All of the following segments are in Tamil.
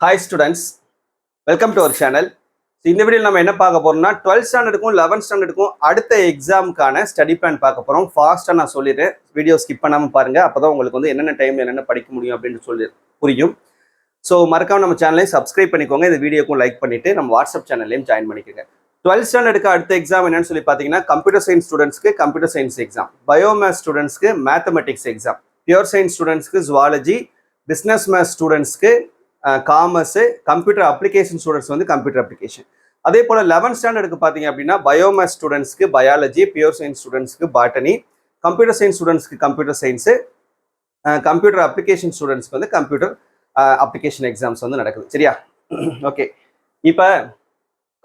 Hi students, welcome to our channel. இந்த வீடியோவில் நம்ம என்ன பார்க்க போறோம்னா 12th ஸ்டாண்டர்டுக்கும் 11th ஸ்டாண்டர்டுக்கும் அடுத்த எக்ஸாமுக்கான ஸ்டடி பிளான் பார்க்க போறோம். ஃபாஸ்ட்டாக நான் சொல்லிடுறேன், வீடியோ ஸ்கிப் பண்ணாமல் பாருங்க. அப்போதான் உங்களுக்கு வந்து என்னென்ன டைம்ல என்னென்ன படிக்க முடியும் அப்படின்னு சொல்லி புரியும். ஸோ மறக்காம நம்ம சேனலையும் சப்ஸ்கிரைப் பண்ணிக்கோங்க, இந்த வீடியோக்கும் லைக் பண்ணிட்டு நம்ம வாட்ஸ்அப் சேனல்லையும் ஜாயின் பண்ணிக்கோங்க. 12th ஸ்டாண்டர்டுக்கு அடுத்த எக்ஸாம் என்னன்னு சொல்லி பார்த்தீங்கன்னா கம்ப்யூட்டர் சயின்ஸ் ஸ்டூடெண்ட்ஸ்க்கு கம்ப்யூட்டர் சயின்ஸ் எக்ஸாம், பயோமேத்ஸ் ஸ்டூடெண்ட்ஸ்க்கு மேத்தமெட்டிக்ஸ் எக்ஸாம், பியூர் சயின்ஸ் ஸ்டூடெண்ட்ஸ்க்கு ஜுவாலஜி, பிஸ்னஸ் மேத்ஸ் ஸ்டூடெண்ட்ஸ்க்கு காமர்ஸ், கம்ப்யூட்டர் அப்ளிகேஷன் ஸ்டூடெண்ட்ஸ் வந்து கம்ப்யூட்டர் அப்ளிகேஷன். அதே போல் 11th ஸ்டாண்டர்டுக்கு பார்த்தீங்க அப்படின்னா பயோமேத்ஸ் ஸ்டூடெண்ட்ஸ்க்கு பயாலஜி, பியூர் சயின்ஸ் ஸ்டூடெண்ட்ஸ்க்கு பாட்டனி, கம்ப்யூட்டர் சயின்ஸ் ஸ்டூடெண்ட்ஸ்க்கு கம்ப்யூட்டர் சயின்ஸு, கம்ப்யூட்டர் அப்ளிகேஷன் ஸ்டூடெண்ட்ஸ்க்கு வந்து கம்ப்யூட்டர் அப்ளிகேஷன் எக்ஸாம்ஸ் வந்து நடக்குது. சரியா? ஓகே, இப்போ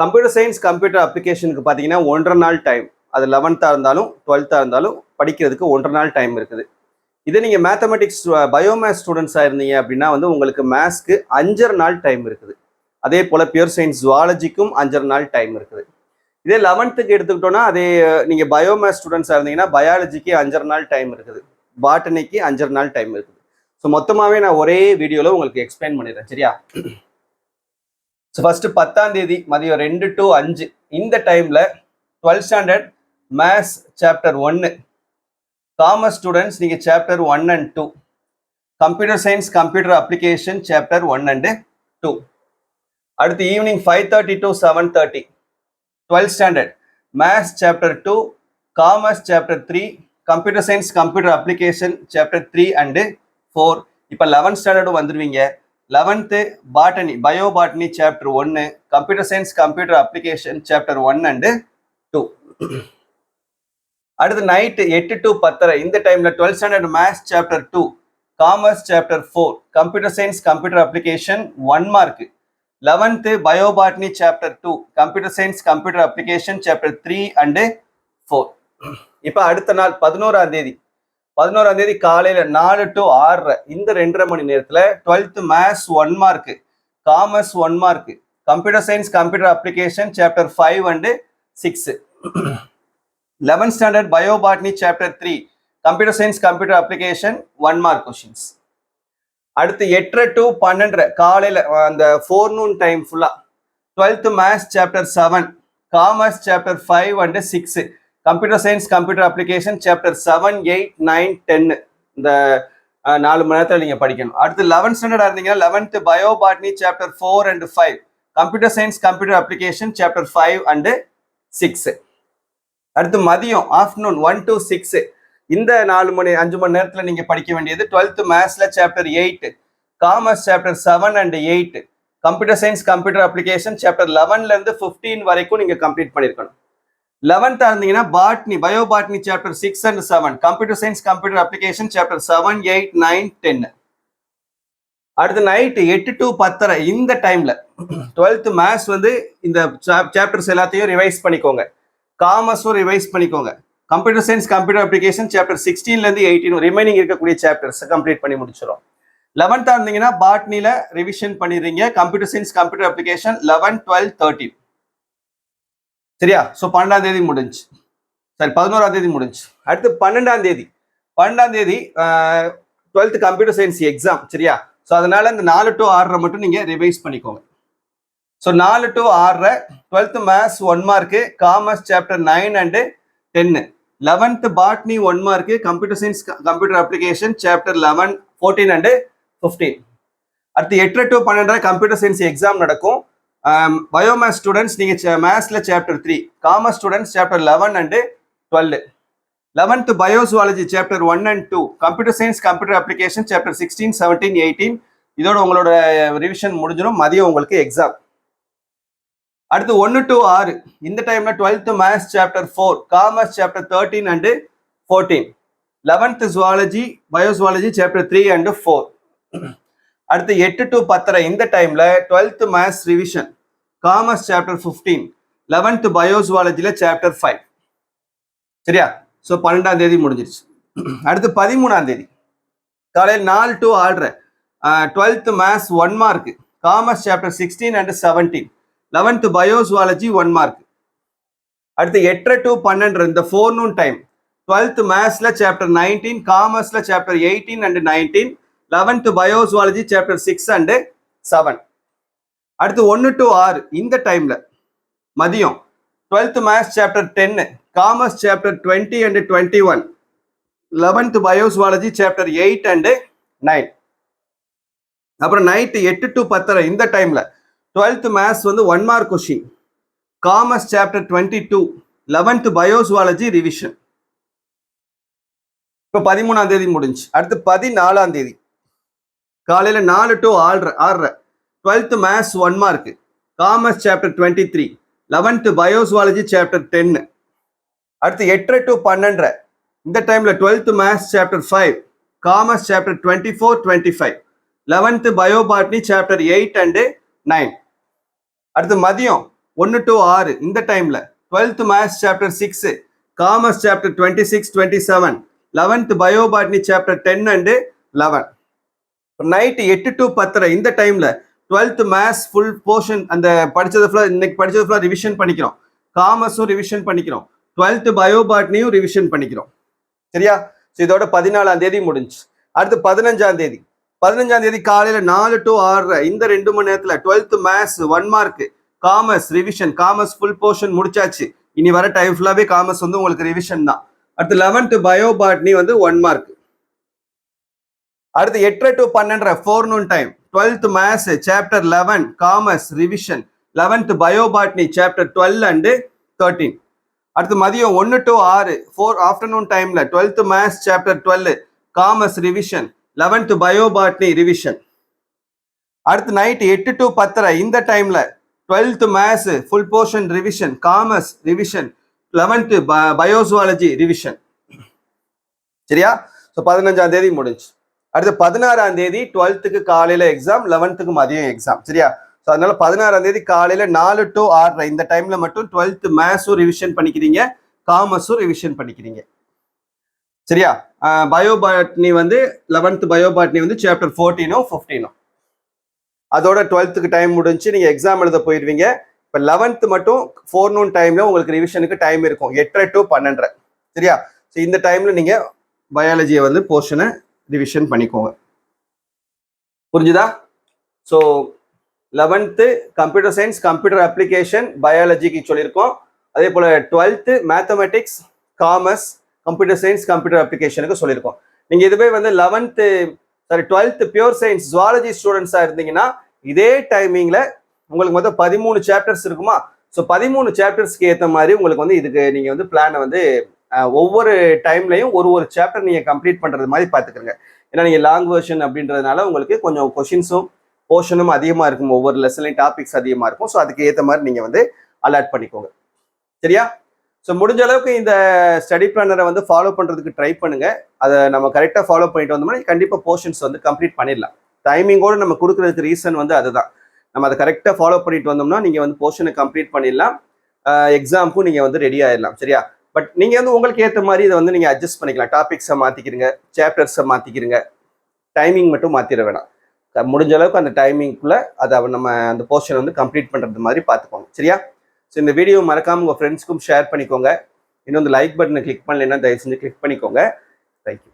கம்ப்யூட்டர் சயின்ஸ் கம்ப்யூட்டர் அப்ளிகேஷனுக்கு பார்த்தீங்கன்னா 1.5 நாள் டைம். அது 11th இருந்தாலும் 12th இருந்தாலும் படிக்கிறதுக்கு 1.5 நாள் டைம் இருக்குது. இதே நீங்கள் மேத்தமெட்டிக்ஸ் பயோமேத்ஸ் ஸ்டூடெண்ட்ஸாக இருந்தீங்க அப்படின்னா வந்து உங்களுக்கு மேத்ஸ்க்கு 5.5 நாள் டைம் இருக்குது. அதே போல் பியூர் சயின்ஸ் ஜுவாலஜிக்கும் 5.5 நாள் டைம் இருக்குது. இதே 11th எடுத்துக்கிட்டோன்னா அதே நீங்கள் பயோமேத்ஸ் ஸ்டூடெண்ட்ஸாக இருந்தீங்கன்னா பயாலஜிக்கு 5.5 நாள் டைம் இருக்குது, பாட்டனிக்கு 5.5 நாள் டைம் இருக்குது. ஸோ மொத்தமாகவே நான் ஒரே வீடியோவில் உங்களுக்கு எக்ஸ்பிளைன் பண்ணிடுறேன். சரியா? ஸோ ஃபஸ்ட்டு 10ஆம் தேதி மதியம் 2 to 5 இந்த டைமில் 12th standard maths chapter 1, commerce students நீங்கள் chapter 1 and 2, computer science computer application chapter 1 and 2. அடுத்து evening 5:30 to 7:30 12th standard maths chapter 2, commerce chapter 3, computer science computer application chapter 3 and 4. இப்போ 11th ஸ்டாண்டர்டும் வந்துடுவீங்க. 11th botany bio botany chapter 1, computer science computer application chapter 1 and 2. அடுத்து நைட்டு 8 to 10 இந்த டைம்ல 12th standard maths chapter 2, commerce chapter 4, computer science computer application 1 mark. 11th bio botany chapter 2, computer science computer application chapter 3 and 4. இப்போ அடுத்த நாள் 11ஆம் தேதி காலையில 4 to 6 இந்த 2.5 மணி நேரத்துல 12th maths 1 mark, commerce 1 mark, computer science computer application chapter 5 and 6. 11th standard bio botany chapter 3, computer science computer application 1 mark questions. அடுத்து 8:30 to 12 காலையில அந்த ஃபோர்நூன் டைம் ஃபுல்லா 12th maths chapter 7, commerce chapter 5 and 6, computer science computer application chapter 7, 8, 9, 10 இந்த 4 மணி நேரத்தில் நீங்கள் படிக்கணும். அடுத்து 11th ஸ்டாண்டர்டாக இருந்தீங்கன்னா 11th bio botany chapter 4 and 5, computer science computer application chapter 5 and 6. அடுத்து மதியம் ஆஃப்டர்நூன் 1 to 6 இந்த 5 மணி நேரத்தில் நீங்கள் படிக்க வேண்டியது 12th மேத்ஸ்ல chapter 8, commerce chapter 7 and 8, computer science computer application chapter 11லேருந்து 15 வரைக்கும் நீங்கள் கம்ப்ளீட் பண்ணியிருக்கணும். 11th இருந்தீங்கன்னா botany bio botany chapter 6 and 7, computer science computer application chapter 7, 8, 9, 10. அடுத்து நைட்டு 8 to 10 இந்த டைம்ல 12th மேத்ஸ் வந்து இந்த சாப்டர்ஸ் எல்லாத்தையும் ரிவைஸ் பண்ணிக்கோங்க, காமர்ஸும் ரிவைஸ் பண்ணிக்கோங்க, computer science computer application chapter 16லேருந்து 18 ரிமைனிங் இருக்கக்கூடிய சாப்டர்ஸ் கம்ப்ளீட் பண்ணி முடிச்சிடும். 11th இருந்தீங்கன்னா பாட்னில ரிவிஷன் பண்ணிடுறீங்க, கம்ப்யூட்டர் சயின்ஸ் கம்ப்யூட்டர் அப்ளிகேஷன் 11, 12, 13. சரியா? ஸோ 12ஆம் தேதி முடிஞ்சு, சரி 11ஆம் தேதி முடிஞ்சு. அடுத்து 12ஆம் தேதி 12th கம்ப்யூட்டர் சயின்ஸ் எக்ஸாம். சரியா? ஸோ அதனால இந்த 4 to 6 மட்டும் நீங்க ரிவைஸ் பண்ணிக்கோங்க. So 4 to 6 12th maths 1 mark, commerce chapter 9 and 10, 11th botany 1 mark, computer science computer application chapter 11, 14 and 15. அடுத்து 8 to 12 கம்ப்யூட்டர் சயின்ஸ் எக்ஸாம் நடக்கும். பயோமேத்ஸ் ஸ்டூடெண்ட்ஸ் நீங்கள் மேத்ஸ்ல chapter 3, commerce students chapter 11 and 12. 11th bio zoology chapter 1 and 2, computer science computer application chapter 16, 17, 18. இதோட உங்களோட ரிவிஷன் முடிஞ்சிடும், மதியம் உங்களுக்கு எக்ஸாம். அடுத்து 1 to 6 இந்த டைம்ல 12th maths chapter 4, commerce chapter 13 and 14, 11th zoology பயோசுவாலஜி chapter 3 and 4. அடுத்து 8 to 10 இந்த டைம்ல 12th maths revision, commerce chapter 15, 11th பயோசுவாலஜில சாப்டர் 5. சரியா? ஸோ 12ஆம் தேதி முடிஞ்சிருச்சு. அடுத்து 13ஆம் தேதி காலையில் 4 to 6 12th maths 1 mark, commerce chapter 16 and 17, 11th bio zoology 1 mark. அடுத்து 8:30 to 12 இந்த ஃபோர்நூன் டைம் 12th மேத்ஸ்ல சாப்டர் 19, காமர்ஸ்ல chapter 18 and 19, 11th bio zoology chapter 6 and 7. அடுத்து 1 to 6 இந்த டைம்ல மதியம் 12th maths chapter 10, commerce chapter 20 and 21, 11th bio zoology chapter 8 and 9. அப்புறம் நைட்டு 8 to 10 இந்த டைம்ல 12th மேத்ஸ் வந்து 1 mark question, commerce chapter 22, 11th பயோசுவாலஜி revision. இப்போ 13ஆம் தேதி முடிஞ்சு. அடுத்து 14ஆம் தேதி காலையில 4 to 6:30 12th maths 1 mark, commerce chapter 23, 11th bio zoology chapter 10. அடுத்து 8 to 12 இந்த டைம்ல 12th maths chapter 5, commerce chapter 24, 25, 11th bio botany chapter 8 and 9. அடுத்து மதியம் 1 to 6 இந்த டைம்ல 12th maths chapter 6, commerce chapter 26, 27, 11th bio botany chapter 10 and 11. Night 8 to 10 இந்த டைம்ல 12th மேத்ஸ் ஃபுல் போர்ஷன் அந்த படிச்சது ஃபுல்லா இன்னைக்கு படிச்சது ஃபுல்லா ரிவிஷன் பண்ணிக்கிறோம், காமர்ஸும் ரிவிஷன் பண்ணிக்கிறோம், 12th பயோபாட்னியும் ரிவிஷன் பண்ணிக்கிறோம். சரியா? ஸோ இதோட 14ஆம் தேதி முடிஞ்சு. அடுத்து 15ஆம் தேதி காலையில 4 to 6 இந்த 2 மணி நேரத்துல 12th maths 1 mark, commerce revision, commerce full portion முடிச்சாச்சு. இனி வர டைம் ஃபுல்லாவே காமர்ஸ் வந்து உங்களுக்கு ரிவிஷன் தான். அடுத்து 11th பயோபாட்னி வந்து 1 மார்க். அடுத்து 8 to 12 forenoon time 12th maths chapter 11, commerce revision, 11th bio botany chapter 12 and 13. அடுத்து மதியம் 1 to 6 ஆஃப்டர்நூன் டைம்ல 12th maths chapter 12, commerce revision, 11th bio botany revision. அடுத்து நைட் 8 to 10 இந்த டைம்ல 12th maths full portion revision, commerce revision, 11th பயோசுவாலஜி revision. சரியா? ஸோ 15ஆம் தேதி முடிஞ்சு. அடுத்து 16ஆம் தேதி 12th காலையில எக்ஸாம், 11th மதியம் எக்ஸாம். சரியா? ஸோ அதனால 16ஆம் தேதி காலையில 4 to 6 இந்த டைம்ல மட்டும் 12th மேத்ஸும் ரிவிஷன் பண்ணிக்கிறீங்க, காமர்ஸும் ரிவிஷன் பண்ணிக்கிறீங்க. சரியா? பயோபாட்னி வந்து 11th பயோபாட்னி வந்து சாப்டர் 14, 15. அதோட 12th டைம் முடிஞ்சு நீங்க எக்ஸாம் எழுத போயிடுவீங்க. இப்போ 11th மட்டும் forenoon டைம்ல உங்களுக்கு ரிவிஷனுக்கு டைம் இருக்கும் 8 to 12. சரியா? ஸோ இந்த டைம்ல நீங்க பயாலஜியை வந்து போர்ஷனை ரிவிஷன் பண்ணிக்கோங்க. புரிஞ்சுதா? So 11th computer science, computer application, பயாலஜிக்கு சொல்லியிருக்கோம். அதே போல் 12th mathematics, commerce, computer science, computer அப்ளிகேஷனுக்கு சொல்லியிருக்கோம். நீங்கள் இதுவே வந்து 12th பியூர் சயின்ஸ் ஜுவாலஜி ஸ்டூடெண்ட்ஸாக இருந்தீங்கன்னா இதே டைமிங்கில் உங்களுக்கு மொத்தம் 13 சாப்டர்ஸ் இருக்குமா? ஸோ 13 சாப்டர்ஸ்க்கு ஏற்ற மாதிரி உங்களுக்கு வந்து இதுக்கு நீங்கள் வந்து பிளானை வந்து ஒவ்வொரு டைம்லையும் ஒரு சாப்டர் நீங்கள் கம்ப்ளீட் பண்ணுறது மாதிரி பார்த்துக்கோங்க. ஏன்னா நீங்கள் லாங் வெர்ஷன் அப்படின்றதுனால உங்களுக்கு கொஞ்சம் கொஷின்ஸும் போர்ஷனும் அதிகமாக இருக்கும், ஒவ்வொரு லெசன்லையும் டாபிக்ஸ் அதிகமாக இருக்கும். ஸோ அதுக்கு ஏற்ற மாதிரி நீங்கள் வந்து அலாட் பண்ணிக்கோங்க. சரியா? ஸோ முடிஞ்ச அளவுக்கு இந்த ஸ்டடி பிளானரை வந்து ஃபாலோ பண்ணுறதுக்கு ட்ரை பண்ணுங்கள். அதை நம்ம கரெக்டாக ஃபாலோ பண்ணிட்டு வந்தோம்னா கண்டிப்பாக போர்ஷன்ஸ் வந்து கம்ப்ளீட் பண்ணிடலாம். டைமிங்கோடு நம்ம கொடுக்குறதுக்கு ரீசன் வந்து அதுதான். நம்ம அதை கரெக்டாக ஃபாலோ பண்ணிட்டு வந்தோம்னா நீங்கள் வந்து போர்ஷனை கம்ப்ளீட் பண்ணிடலாம், எக்ஸாமுக்கும் நீங்கள் வந்து ரெடி ஆகிடலாம். சரியா? பட் நீங்கள் வந்து உங்களுக்கு ஏற்ற மாதிரி இதை வந்து நீங்கள் அட்ஜஸ்ட் பண்ணிக்கலாம். டாபிக்ஸை மாற்றிக்கிறீங்க, சாப்டர்ஸை மாற்றிக்கிறீங்க, டைமிங் மட்டும் மாற்றிட வேணாம். முடிஞ்ச அளவுக்கு அந்த டைமிங்குள்ளே அதை நம்ம அந்த போர்ஷனை வந்து கம்ப்ளீட் பண்ணுறது மாதிரி பார்த்துக்கோங்க. சரியா? ஸோ இந்த வீடியோ மறக்காமல் உங்கள் ஃப்ரெண்ட்ஸ்க்கும் ஷேர் பண்ணிக்கோங்க. இன்னும் இந்த லைக் பட்டனை கிளிக் பண்ணலைன்னா தயவு செஞ்சு கிளிக் பண்ணிக்கோங்க. தேங்க்யூ.